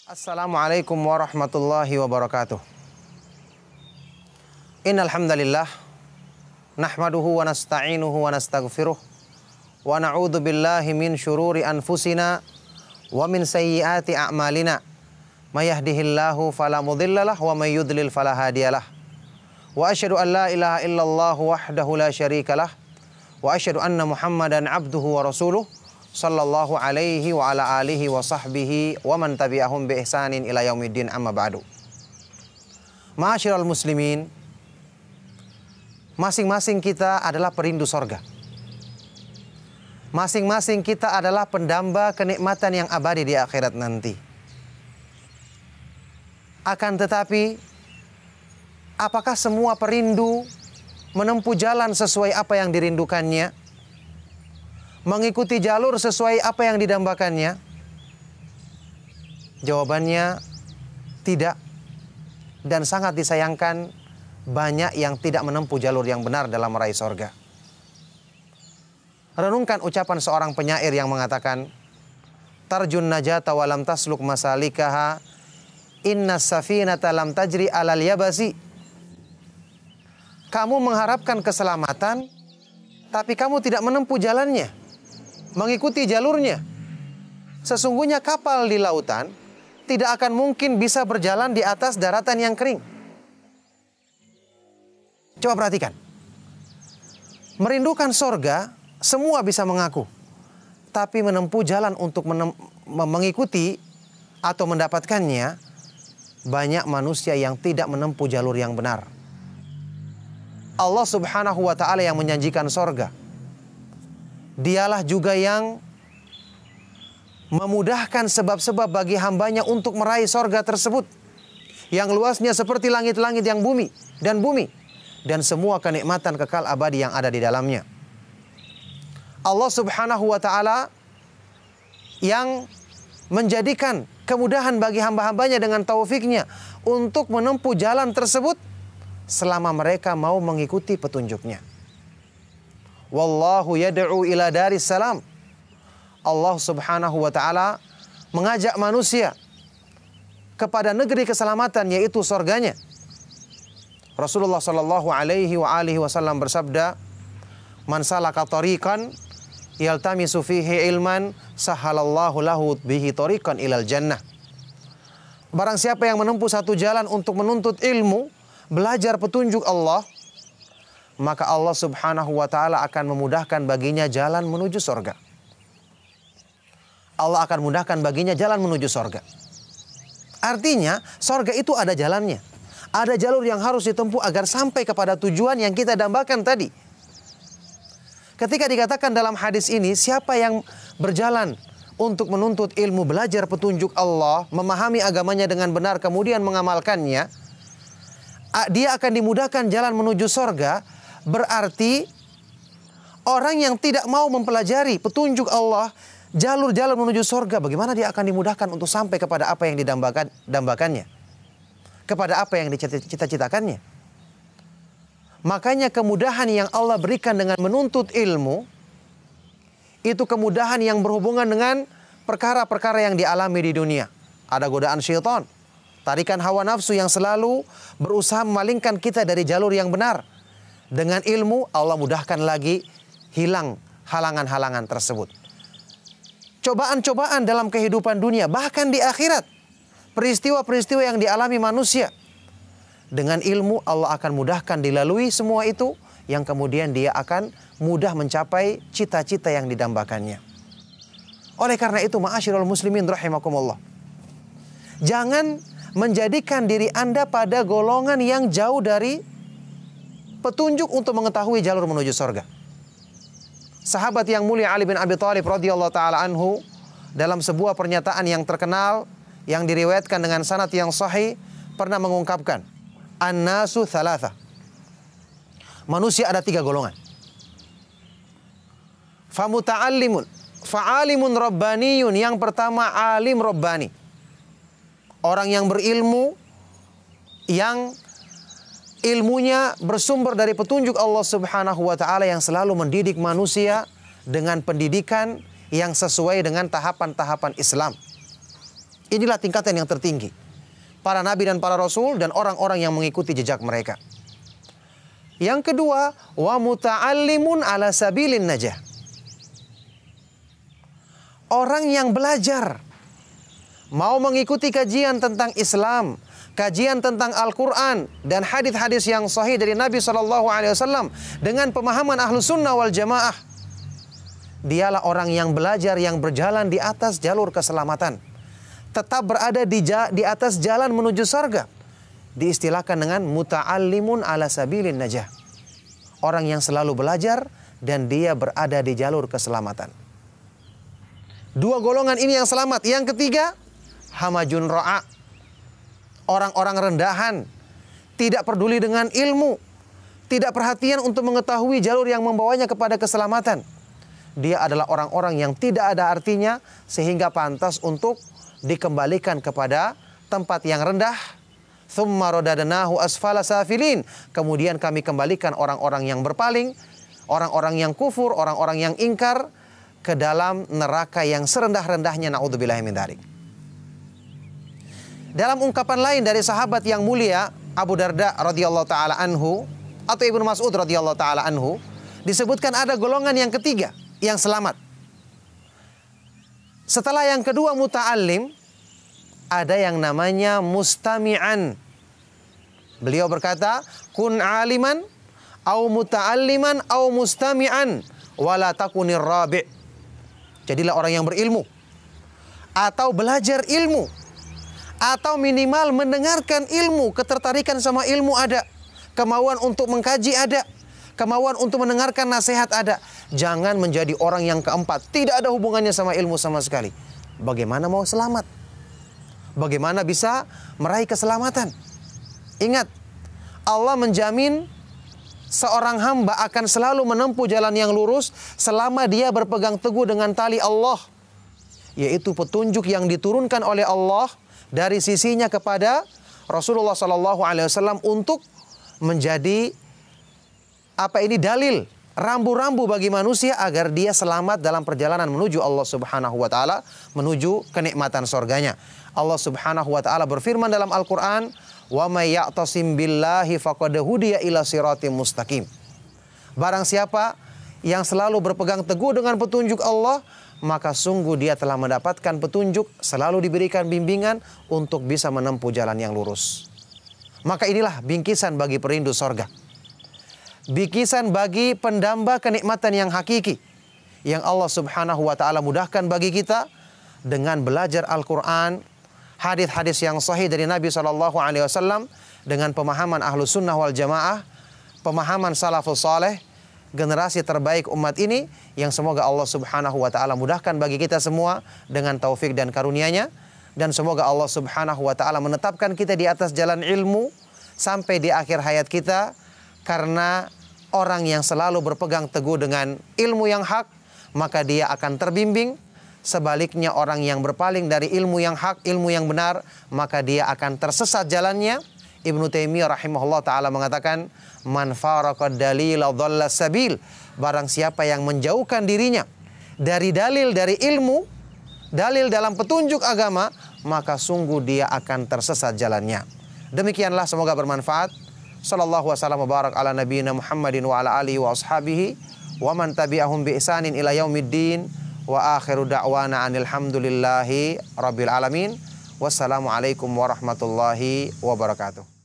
Assalamualaikum warahmatullahi wabarakatuh. Innal hamdalillah nahmaduhu wa nasta'inuhu wa nastaghfiruh wa na'udzu billahi min syururi anfusina wa min sayyiati a'malina. May yahdihillahu fala mudhillalah wa may yudlil fala hadiyalah. Wa asyhadu an la ilaha illallah wahdahu la syarikalah wa asyhadu anna Muhammadan abduhu wa rasuluh sallallahu alaihi wa ala alihi wa sahbihi wa man tabi'ahum bi ihsanin ila yaumiddin, amma ba'du. Ma'asyiral muslimin, masing-masing kita adalah perindu sorga. Masing-masing kita adalah pendamba kenikmatan yang abadi di akhirat nanti. Akan tetapi, apakah semua perindu menempuh jalan sesuai apa yang dirindukannya? Mengikuti jalur sesuai apa yang didambakannya? Jawabannya tidak. Dan sangat disayangkan banyak yang tidak menempuh jalur yang benar dalam meraih sorga. Renungkan ucapan seorang penyair yang mengatakan, tarjun najata walam tasluk masalikaha, inna safinata lam tajri alal yabasi. Kamu mengharapkan keselamatan, tapi kamu tidak menempuh jalannya, mengikuti jalurnya. Sesungguhnya kapal di lautan tidak akan mungkin bisa berjalan di atas daratan yang kering. Coba perhatikan. Merindukan sorga, semua bisa mengaku. Tapi menempuh jalan untuk mengikuti atau mendapatkannya, banyak manusia yang tidak menempuh jalur yang benar. Allah subhanahu wa ta'ala yang menjanjikan sorga. Dialah juga yang memudahkan sebab-sebab bagi hambanya untuk meraih sorga tersebut, yang luasnya seperti langit-langit yang bumi, dan semua kenikmatan kekal abadi yang ada di dalamnya. Allah subhanahu wa ta'ala yang menjadikan kemudahan bagi hamba-hambanya dengan taufiknya untuk menempuh jalan tersebut selama mereka mau mengikuti petunjuknya. Wallahu yad'u ila daris salam. Allah subhanahu wa ta'ala mengajak manusia kepada negeri keselamatan, yaitu surganya. Rasulullah sallallahu alaihi wasallam bersabda, man salaka tariqan yaltamisu fihi ilman sahalallahu lahu bihi tariqan ilal jannah. Barang siapa yang menempuh satu jalan untuk menuntut ilmu, belajar petunjuk Allah, maka Allah subhanahu wa ta'ala akan memudahkan baginya jalan menuju sorga. Allah akan mudahkan baginya jalan menuju sorga. Artinya, sorga itu ada jalannya. Ada jalur yang harus ditempuh agar sampai kepada tujuan yang kita dambakan tadi. Ketika dikatakan dalam hadis ini, siapa yang berjalan untuk menuntut ilmu, belajar petunjuk Allah, memahami agamanya dengan benar, kemudian mengamalkannya, dia akan dimudahkan jalan menuju sorga. Berarti orang yang tidak mau mempelajari petunjuk Allah, jalur-jalur menuju sorga, bagaimana dia akan dimudahkan untuk sampai kepada apa yang didambakannya, kepada apa yang dicita-citakannya. Makanya kemudahan yang Allah berikan dengan menuntut ilmu, itu kemudahan yang berhubungan dengan perkara-perkara yang dialami di dunia. Ada godaan syaitan, tarikan hawa nafsu yang selalu berusaha memalingkan kita dari jalur yang benar. Dengan ilmu, Allah mudahkan lagi, hilang halangan-halangan tersebut. Cobaan-cobaan dalam kehidupan dunia, bahkan di akhirat, peristiwa-peristiwa yang dialami manusia, dengan ilmu Allah akan mudahkan dilalui semua itu, yang kemudian dia akan mudah mencapai cita-cita yang didambakannya. Oleh karena itu, ma'asyiral muslimin rahimakumullah, jangan menjadikan diri Anda pada golongan yang jauh dari petunjuk untuk mengetahui jalur menuju surga. Sahabat yang mulia Ali bin Abi Thalib radhiyallahu taala anhu dalam sebuah pernyataan yang terkenal yang diriwayatkan dengan sanad yang sahih pernah mengungkapkan, an-nasu thalatha. Manusia ada 3 golongan. Famuta'allimun, fa'alimun rabbaniyun. Yang pertama, alim rabbani. Orang yang berilmu, yang ilmunya bersumber dari petunjuk Allah subhanahu wa ta'ala, yang selalu mendidik manusia dengan pendidikan yang sesuai dengan tahapan-tahapan Islam. Inilah tingkatan yang tertinggi. Para nabi dan para rasul dan orang-orang yang mengikuti jejak mereka. Yang kedua, wa muta'allimun ala sabilin najah. Orang yang belajar, mau mengikuti kajian tentang Islam, kajian tentang Al-Quran dan hadis-hadis yang sahih dari Nabi SAW dengan pemahaman Ahlus Sunnah wal Jamaah. Dialah orang yang belajar, yang berjalan di atas jalur keselamatan, tetap berada di atas jalan menuju surga. Diistilahkan dengan muta'allimun ala sabilin najah. Orang yang selalu belajar dan dia berada di jalur keselamatan. Dua golongan ini yang selamat. Yang ketiga, hamajun ra'a. Orang-orang rendahan, tidak peduli dengan ilmu, tidak perhatian untuk mengetahui jalur yang membawanya kepada keselamatan. Dia adalah orang-orang yang tidak ada artinya sehingga pantas untuk dikembalikan kepada tempat yang rendah. Tsumma radadnahu asfala safilin. Kemudian kami kembalikan orang-orang yang berpaling, orang-orang yang kufur, orang-orang yang ingkar ke dalam neraka yang serendah-rendahnya, naudzubillahi min dzalik. Dalam ungkapan lain dari sahabat yang mulia Abu Darda radhiyallahu taala anhu atau Ibnu Mas'ud radhiyallahu taala anhu, disebutkan ada golongan yang ketiga yang selamat. Setelah yang kedua muta'allim, ada yang namanya mustami'an. Beliau berkata, kun aliman au muta'alliman au mustami'an wala takunir rabi'. Jadilah orang yang berilmu atau belajar ilmu atau minimal mendengarkan ilmu, ketertarikan sama ilmu ada, kemauan untuk mengkaji ada, kemauan untuk mendengarkan nasihat ada. Jangan menjadi orang yang keempat, tidak ada hubungannya sama ilmu sama sekali. Bagaimana mau selamat? Bagaimana bisa meraih keselamatan? Ingat, Allah menjamin seorang hamba akan selalu menempuh jalan yang lurus selama dia berpegang teguh dengan tali Allah, yaitu petunjuk yang diturunkan oleh Allah dari sisinya kepada Rasulullah SAW untuk menjadi dalil, rambu-rambu bagi manusia agar dia selamat dalam perjalanan menuju Allah Subhanahu wa taala, menuju kenikmatan surganya. Allah Subhanahu wa taala berfirman dalam Al-Qur'an, "Wa may ya'tasim billahi faqad hudiya ila siratim mustaqim." Barang siapa yang selalu berpegang teguh dengan petunjuk Allah, maka sungguh dia telah mendapatkan petunjuk, selalu diberikan bimbingan untuk bisa menempuh jalan yang lurus. Maka inilah bingkisan bagi perindu sorga, bingkisan bagi pendamba kenikmatan yang hakiki, yang Allah Subhanahu wa ta'ala mudahkan bagi kita dengan belajar Al-Quran, hadis-hadis yang sahih dari Nabi SAW, dengan pemahaman Ahlus Sunnah wal Jamaah, pemahaman Salafus Saleh, generasi terbaik umat ini, yang semoga Allah Subhanahu wa ta'ala mudahkan bagi kita semua dengan taufik dan karunia-Nya. Dan semoga Allah Subhanahu wa ta'ala menetapkan kita di atas jalan ilmu sampai di akhir hayat kita, karena orang yang selalu berpegang teguh dengan ilmu yang hak, maka dia akan terbimbing. Sebaliknya orang yang berpaling dari ilmu yang hak, ilmu yang benar, maka dia akan tersesat jalannya. Ibnu Taimiyah rahimahullah ta'ala mengatakan, man faraqad dalila dhalla sabil. Barang siapa yang menjauhkan dirinya dari dalil, dari ilmu, dalil dalam petunjuk agama, maka sungguh dia akan tersesat jalannya. Demikianlah, semoga bermanfaat. Sallallahu wasallam barak ala nabiyina Muhammadin wa ala alihi wa ashabihi wa man tabi'ahum bi ihsanin ila yaumiddin. Wa akhiru da'wana anil hamdulillahi rabbil alamin. Wassalamualaikum warahmatullahi wabarakatuh.